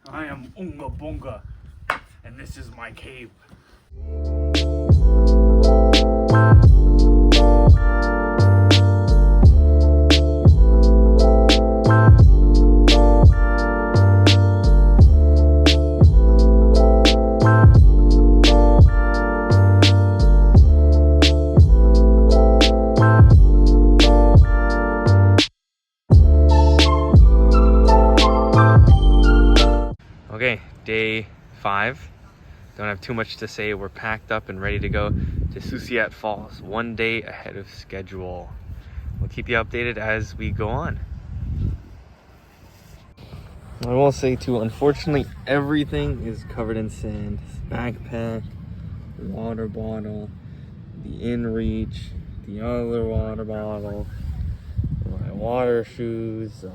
I am Unga Bunga, and this is my cave. Okay, day 5. Don't have too much to say. We're packed up and ready to go to Susiat Falls, 1 day ahead of schedule. We'll keep you updated as we go on. I will say too, unfortunately, everything is covered in sand. Backpack, water bottle, the InReach, the other water bottle, my water shoes. So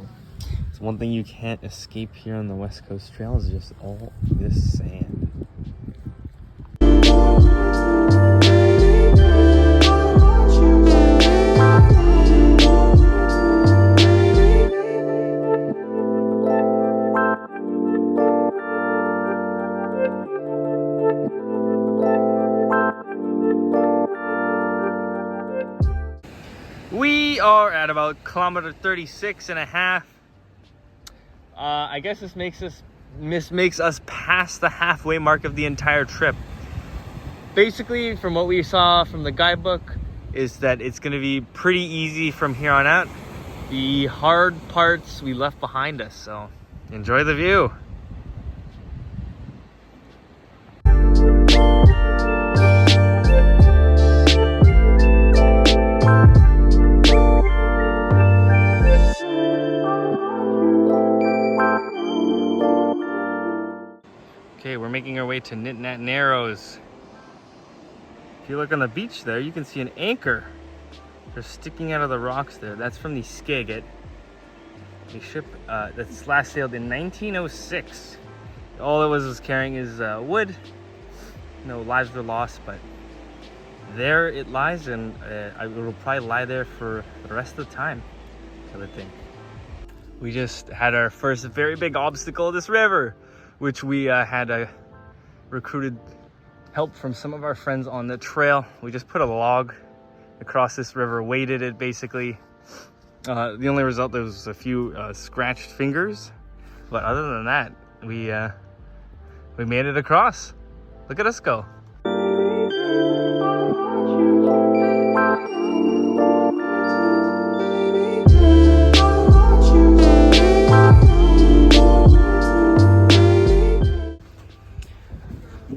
it's one thing you can't escape here on the West Coast Trail is just all this sand. We are at about kilometer 36 and a half. I guess this makes us past the halfway mark of the entire trip. Basically, from what we saw from the guidebook, is that it's going to be pretty easy from here on out. The hard parts we left behind us, so enjoy the view. Okay, we're making our way to Nit Nat Narrows. If you look on the beach there, you can see an anchor just sticking out of the rocks there. That's from the Skagit, a ship that's last sailed in 1906. All it was carrying is wood. No lives were lost, but there it lies, and it will probably lie there for the rest of the time, I would think. We just had our first very big obstacle of this river, which we had recruited help from some of our friends on the trail. We just put a log across this river, weighted it basically. The only result, there was a few scratched fingers, but other than that, we made it across. Look at us go.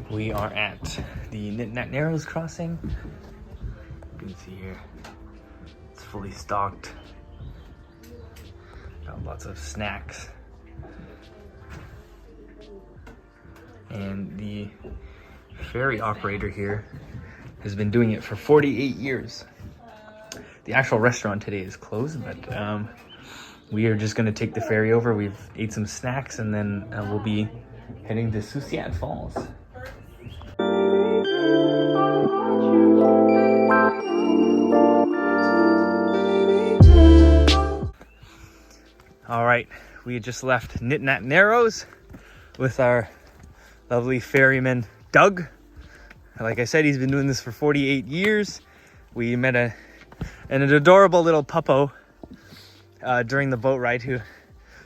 We are at the Nit Nat Narrows crossing. You can see here, it's fully stocked. Got lots of snacks. And the ferry operator here has been doing it for 48 years. The actual restaurant today is closed, but we are just gonna take the ferry over. We've ate some snacks, and then we'll be heading to Susiat Falls. All right, we just left Nit Nat Narrows with our lovely ferryman, Doug. Like I said, he's been doing this for 48 years. We met an adorable little puppo during the boat ride who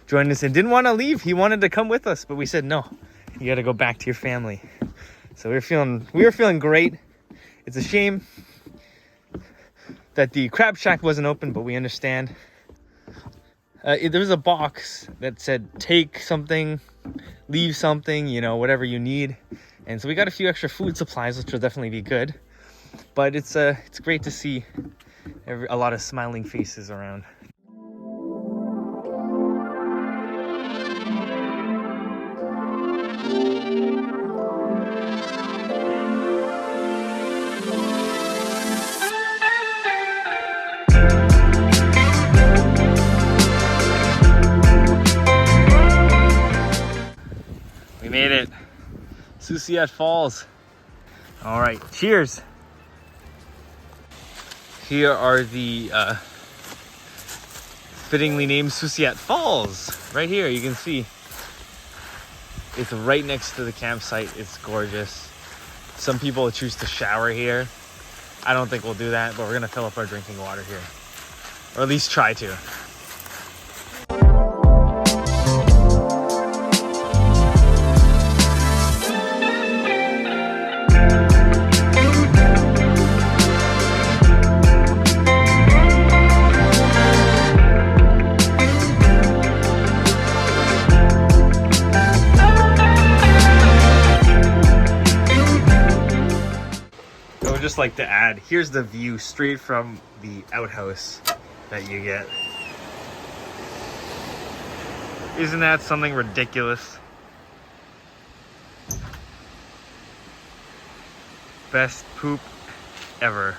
joined us and didn't want to leave. He wanted to come with us, but we said, no, you got to go back to your family. So we were feeling great. It's a shame that the crab shack wasn't open, but we understand. There was a box that said, take something, leave something, you know, whatever you need. And so we got a few extra food supplies, which will definitely be good. But it's great to see a lot of smiling faces around. We made it. Susiat Falls. All right, cheers. Here are the fittingly named Susiat Falls. Right here, you can see. It's right next to the campsite. It's gorgeous. Some people choose to shower here. I don't think we'll do that, but we're gonna fill up our drinking water here. Or at least try to. Just like to add, here's the view straight from the outhouse that you get. Isn't that something ridiculous? Best poop ever.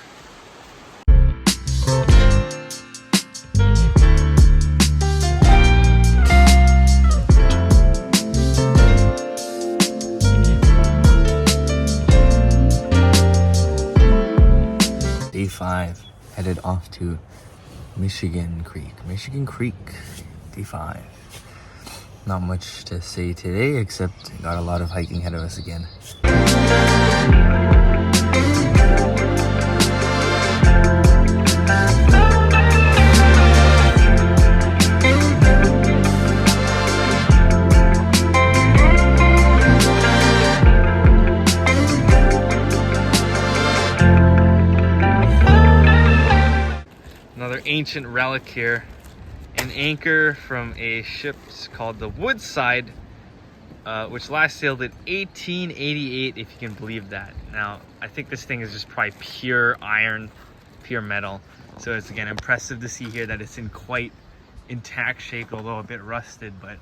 Day 5, headed off to Michigan Creek, day 5. Not much to say today, except got a lot of hiking ahead of us again. Another ancient relic here, an anchor from a ship called the Woodside, which last sailed in 1888, if you can believe that. Now, I think this thing is just probably pure iron, pure metal. So it's, again, impressive to see here that it's in quite intact shape, although a bit rusted. But,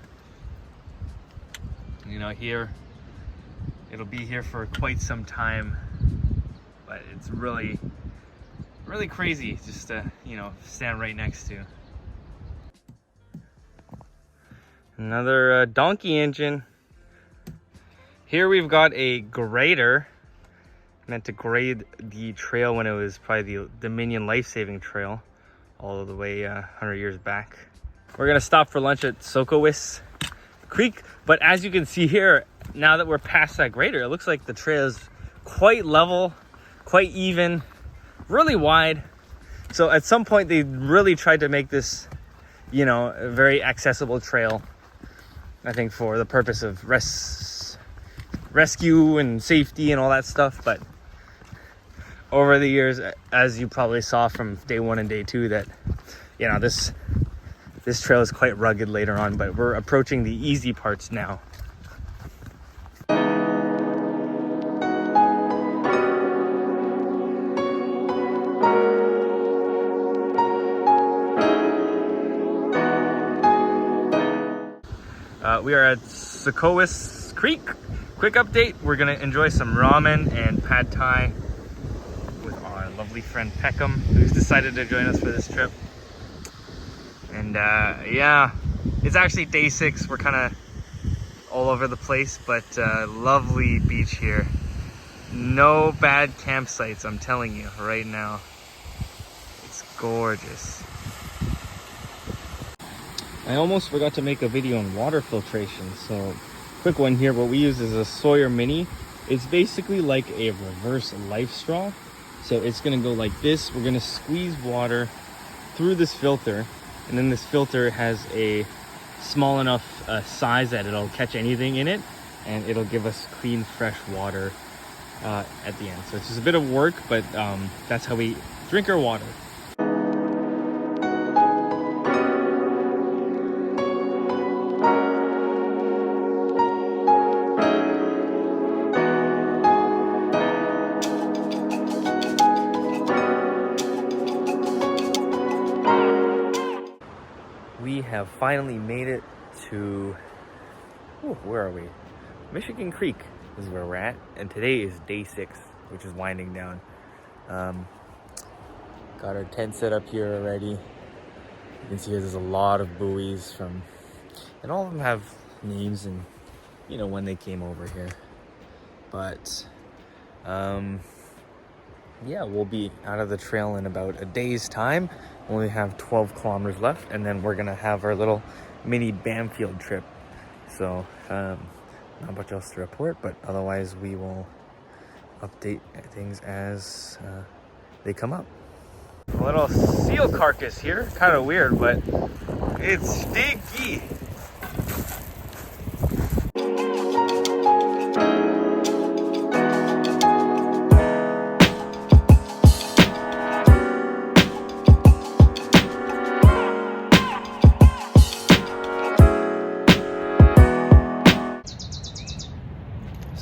you know, here, it'll be here for quite some time. But it's really crazy just to, you know, stand right next to. Another donkey engine. Here we've got a grader, meant to grade the trail when it was probably the Dominion Life-Saving Trail all the way 100 years back. We're gonna stop for lunch at Sokowis Creek, but as you can see here, now that we're past that grader, it looks like the trail is quite level, quite even, really wide. So at some point they really tried to make this, you know, a very accessible trail, I think, for the purpose of rescue and safety and all that stuff. But over the years, as you probably saw from day 1 and day 2, that, you know, this trail is quite rugged later on, but we're approaching the easy parts now. We are at Sokowis Creek. Quick update, we're gonna enjoy some ramen and pad thai with our lovely friend Peckham, who's decided to join us for this trip. And yeah, it's actually day 6. We're kind of all over the place, but lovely beach here. No bad campsites, I'm telling you right now. It's gorgeous. I almost forgot to make a video on water filtration, so quick one here. What we use is a Sawyer Mini. It's basically like a reverse life straw. So it's gonna go like this. We're gonna squeeze water through this filter, and then this filter has a small enough size that it'll catch anything in it, and it'll give us clean, fresh water at the end. So it's just a bit of work, but that's how we drink our water. We have finally made it to, where are we? Michigan Creek is where we're at, and today is day 6, which is winding down. Got our tent set up here already. You can see there's a lot of buoys and all of them have names and, you know, when they came over here. But yeah, we'll be out of the trail in about a day's time. Only have 12 kilometers left, and then we're gonna have our little mini Bamfield trip. So not much else to report, but otherwise we will update things as they come up. A little seal carcass here, kind of weird, but it's sticky.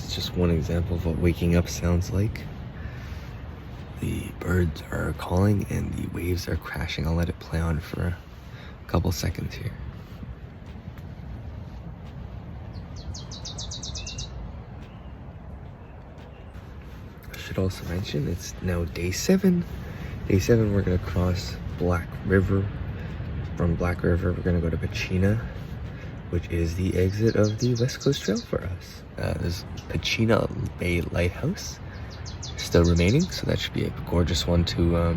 Just one example of what waking up sounds like. The birds are calling and the waves are crashing. I'll let it play on for a couple seconds here. I should also mention it's now day 7. Day 7 we're gonna cross Black River. From Black River we're gonna go to Pachina, which is the exit of the West Coast Trail for us. There's Pachina Bay Lighthouse still remaining, so that should be a gorgeous one to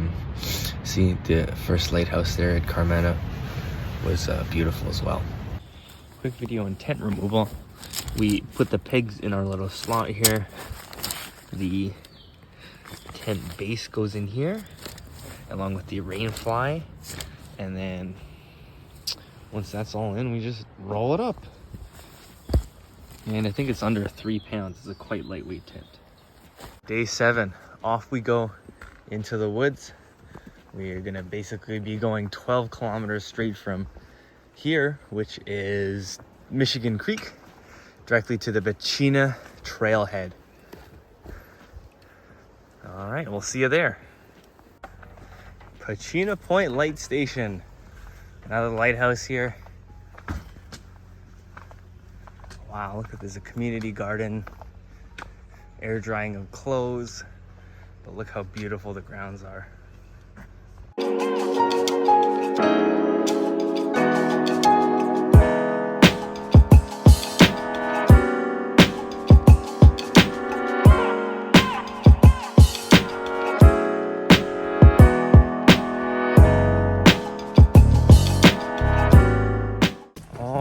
see. The first lighthouse there at Carmana was beautiful as well. Quick video on tent removal. We put the pegs in our little slot here. The tent base goes in here along with the rain fly, and then once that's all in, we just roll it up. And I think it's under 3 pounds. It's a quite lightweight tent. Day 7, off we go into the woods. We are gonna basically be going 12 kilometers straight from here, which is Michigan Creek, directly to the Pachina trailhead. All right, we'll see you there. Pachina Point Light Station. Another lighthouse here. Wow, look at this, a community garden, air drying of clothes, but look how beautiful the grounds are.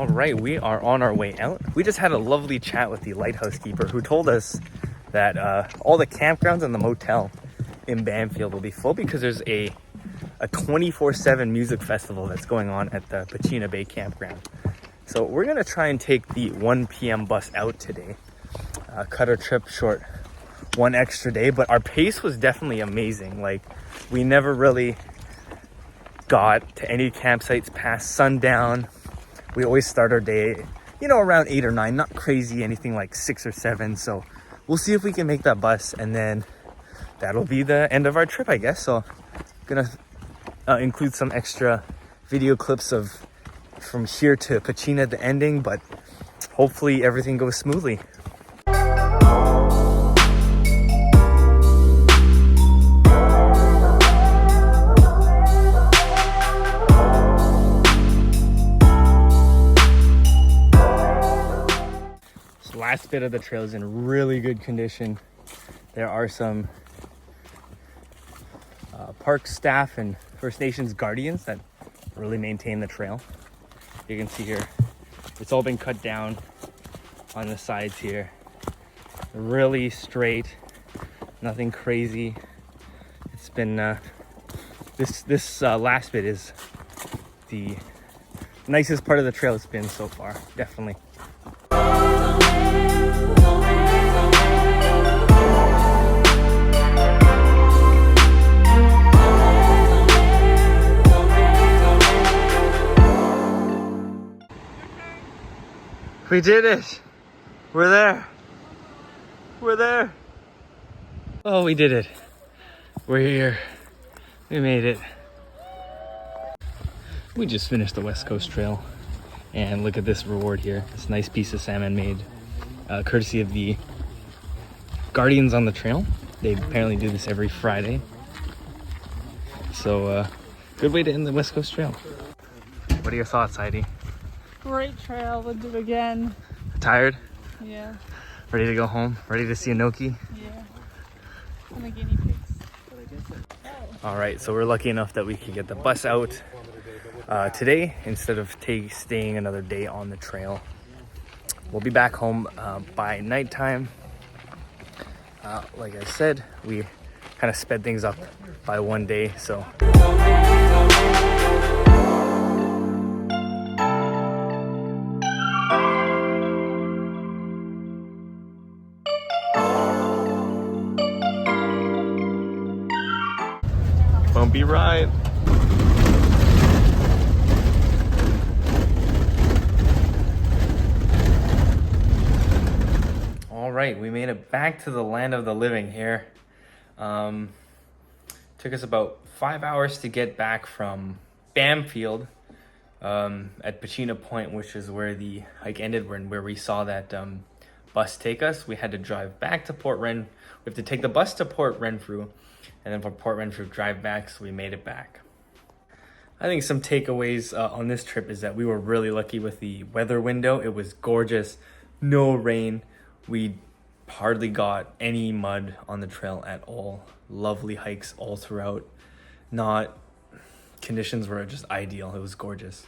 Right, we are on our way out. We just had a lovely chat with the lighthouse keeper who told us that all the campgrounds and the motel in Banfield will be full because there's a 24/7 music festival that's going on at the Pachina Bay campground. So we're gonna try and take the 1 p.m. bus out today, cut our trip short 1 extra day, but our pace was definitely amazing. Like, we never really got to any campsites past sundown. We always start our day, you know, around 8 or 9, not crazy, anything like 6 or 7. So we'll see if we can make that bus, and then that'll be the end of our trip, I guess. So I'm gonna include some extra video clips of from here to Pachina, the ending, but hopefully everything goes smoothly. Last bit of the trail is in really good condition. There are some park staff and First Nations guardians that really maintain the trail. You can see here, it's all been cut down on the sides here. Really straight, nothing crazy. It's been, this last bit is the nicest part of the trail it's been so far, definitely. We did it! We're there! We're there! Oh, we did it. We're here. We made it. We just finished the West Coast Trail. And look at this reward here. This nice piece of salmon made courtesy of the guardians on the trail. They apparently do this every Friday. So, good way to end the West Coast Trail. What are your thoughts, Heidi? Great trail, we'll do it again. Tired? Yeah. Ready to go home? Ready to see Anoki? Yeah. And the guinea pigs. All right, so we're lucky enough that we could get the bus out today instead of staying another day on the trail. we'll be back home by nighttime. Like I said, we kind of sped things up by one day, so. Bumpy ride. All right, we made it back to the land of the living here. Took us about 5 hours to get back from Bamfield at Pachina Point, which is where the hike ended, where we saw that bus take us. We had to drive back to Port Ren. We have to take the bus to Port Renfrew, and then from Port Renfrew drive back, so we made it back. I think some takeaways on this trip is that we were really lucky with the weather window. It was gorgeous, no rain. We hardly got any mud on the trail at all. Lovely hikes all throughout. Conditions were just ideal. It was gorgeous.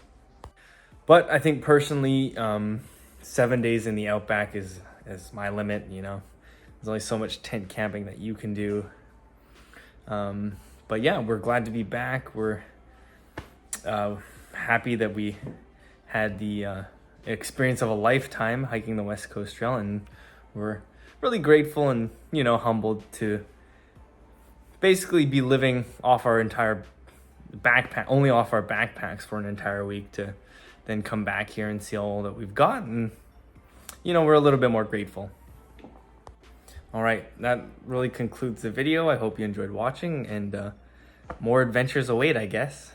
But I think personally, 7 days in the outback is my limit, you know. There's only so much tent camping that you can do. But yeah, we're glad to be back. We're happy that we had the experience of a lifetime hiking the West Coast Trail, and we're really grateful and, you know, humbled to basically be living off our entire only off our backpacks for an entire week, to then come back here and see all that we've got, and, you know, we're a little bit more grateful. All right, that really concludes the video. I hope you enjoyed watching, and more adventures await, I guess.